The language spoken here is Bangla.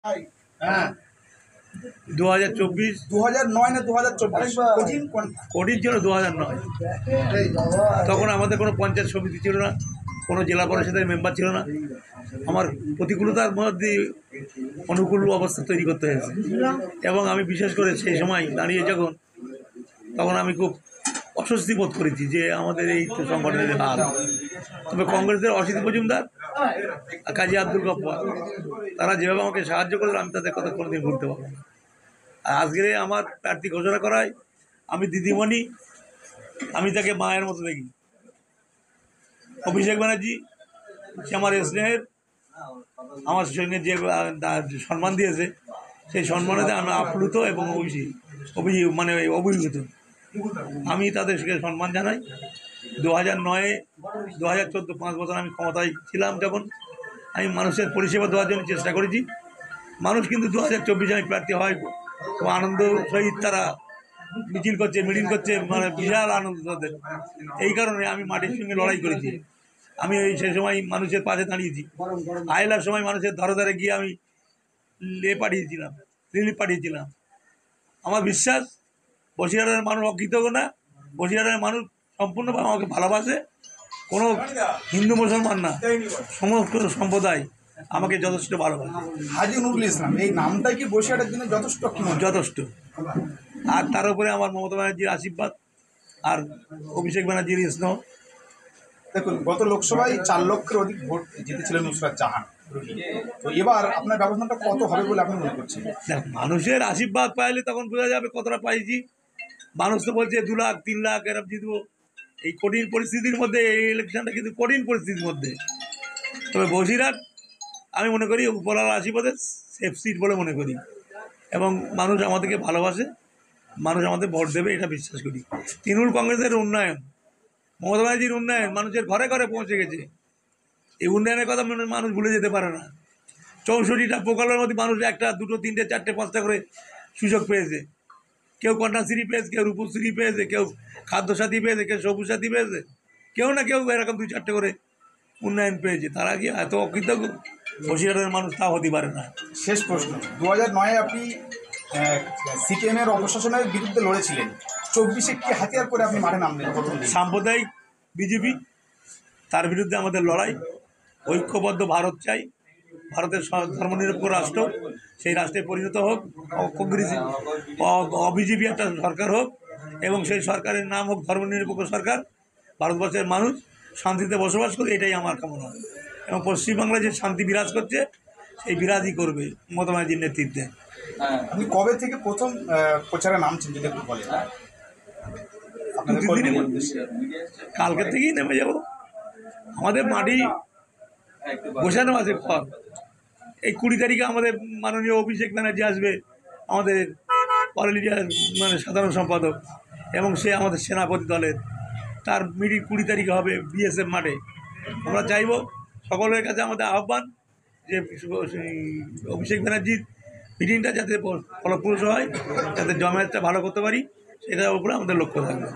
হ্যাঁ 2024 2009 না 2024 কঠিন কোনটা? কোডির জন্য 2009 তখন আমাদের কোনো পঞ্চায়েত সমিতি ছিল না, কোনো জেলা পরিষদের মেম্বার ছিল না। আমার প্রতিকূলতার মধ্যে অনুকূল অবস্থা তৈরি করতে হয়েছে এবং আমি বিশেষ করে সেই সময় দাঁড়িয়ে তখন আমি খুব অস্বস্তি বোধ করেছি যে আমাদের এই তো সংগঠনের হাল। তবে কংগ্রেসের অসিত মজুমদার, কাজী আব্দুল গফফার, তারা যেভাবে আমাকে সাহায্য করলো আমি তাদের কথা কোনোদিন ভুলতে পারবো না। আর আজকে আমার প্রার্থী ঘোষণা করায় আমি দিদিমণি, আমি তাকে মায়ের মতো দেখি। অভিষেক ব্যানার্জি সে আমার স্নেহের, আমার সঙ্গে যে সম্মান দিয়েছে সেই সম্মানেতে আমি আপ্লুত এবং অভিভূত। আমি তাদের সঙ্গে সম্মান জানাই। 2009 2014 5 বছর আমি ক্ষমতায় ছিলাম, যখন আমি মানুষের পরিষেবা দেওয়ার জন্য চেষ্টা করেছি। মানুষ কিন্তু 2024 আমি প্রার্থী হয় খুব আনন্দ সহিত তারা মিছিল করছে, মিটিং করছে, মানে বিশাল আনন্দ তাদের। এই কারণে আমি মাটির সঙ্গে লড়াই করেছি। আমি সেই সময় মানুষের পাশে দাঁড়িয়েছি। আইলার সময় মানুষের ধারে ধারে গিয়ে আমি রিলিফ পাঠিয়েছিলাম। আমার বিশ্বাস বসিরহাটের মানুষ অকৃতজ্ঞ না, বসিরহাটের মানুষ সম্পূর্ণভাবে আমাকে ভালোবাসে। কোনো হিন্দু মুসলমান না, সমস্ত সম্প্রদায় আমাকে যথেষ্ট ভালোবাসে। হাজী নুরুল ইসলাম এই নামটাই কি বসিরহাটের জন্য যথেষ্ট? যথেষ্ট। আর তার উপরে আমার মমতা ব্যানার্জির আশীর্বাদ আর অভিষেক ব্যানার্জির স্নেহ। দেখুন, গত লোকসভায় 4 লক্ষের অধিক ভোট জিতেছিলেন নুসরাত জাহান। তো এবার আপনার ব্যবধানটা কত হবে বলে আপনি মনে করছেন? মানুষের আশীর্বাদ পাইলে তখন বোঝা যাবে কতটা পাইছি। মানুষ তো বলছে 2 লাখ 3 লাখ এরকম জিতবো। এই কঠিন পরিস্থিতির মধ্যে এই ইলেকশনটা কিন্তু কঠিন পরিস্থিতির মধ্যে। তবে বসিরহাট আমি মনে করি উপরওয়ালার আশীর্বাদে সেফ সিট বলে মনে করি এবং মানুষ আমাদেরকে ভালোবাসে, মানুষ আমাদের ভোট দেবে এটা বিশ্বাস করি। তৃণমূল কংগ্রেসের উন্নয়ন, মমতা ব্যানার্জির উন্নয়ন মানুষের ঘরে ঘরে পৌঁছে গেছে। এই উন্নয়নের কথা মানুষ ভুলে যেতে পারে না। 64টা প্রকল্পের মধ্যে মানুষ 1টা 2টো 3টে 4টে 5টা করে সুযোগ পেয়েছে। কেউ কন্যাশ্রী পেয়েছে, কেউ রূপশ্রী পেয়েছে, কেউ খাদ্যসাথী পেয়েছে, কেউ সবুজ সাথী পেয়েছে, কেউ না কেউ এরকম 2-4টে করে উন্নয়ন পেয়েছে। তারা কি এত অকৃতজ্ঞ? বসিরহাটের মানুষ তা হতে পারে না। শেষ প্রশ্ন, 2009 আপনি সিপিএমের অপশাসনের বিরুদ্ধে লড়েছিলেন। 24-এ কি হাতিয়ার করে আপনি মাঠে নামলেন? সাম্প্রদায়িক বিজেপি, তার বিরুদ্ধে আমাদের লড়াই। ঐক্যবদ্ধ ভারত চাই, ভারতের ধর্মনিরপেক্ষ রাষ্ট্র, সেই রাষ্ট্রে পরিণত হোক কংগ্রেস অবিজেপি একটা সরকার হোক এবং সেই সরকারের নাম হোক ধর্মনিরপেক্ষ সরকার। ভারতবর্ষের মানুষ শান্তিতে বসবাস করে, এটাই আমার কামনা। এবং পশ্চিমবাংলায় যে শান্তি বিরাজ করছে সেই বিরাজই করবে মমতা ব্যানার্জির নেতৃত্বে। আপনি কবে থেকে প্রথম প্রচারে নামছেন যদি একটু বলেন? কালকে থেকেই নেমে যাব। আমাদের মাটি বসানো আছে ফল। এই 20 তারিখে আমাদের মাননীয় অভিষেক ব্যানার্জি আসবে, আমাদের অল ইন্ডিয়ার সাধারণ সম্পাদক, এবং সে আমাদের সেনাপতি দলের। তার মিটিং 20 তারিখে হবে বিএসএফ মাঠে। আমরা চাইব সকলের কাছে আমাদের আহ্বান যে অভিষেক ব্যানার্জির মিটিংটা যাতে ফলপ্রসূ হয়, যাতে জমায়েতটা ভালো করতে পারি, সেটার উপরে আমাদের লক্ষ্য থাকবে।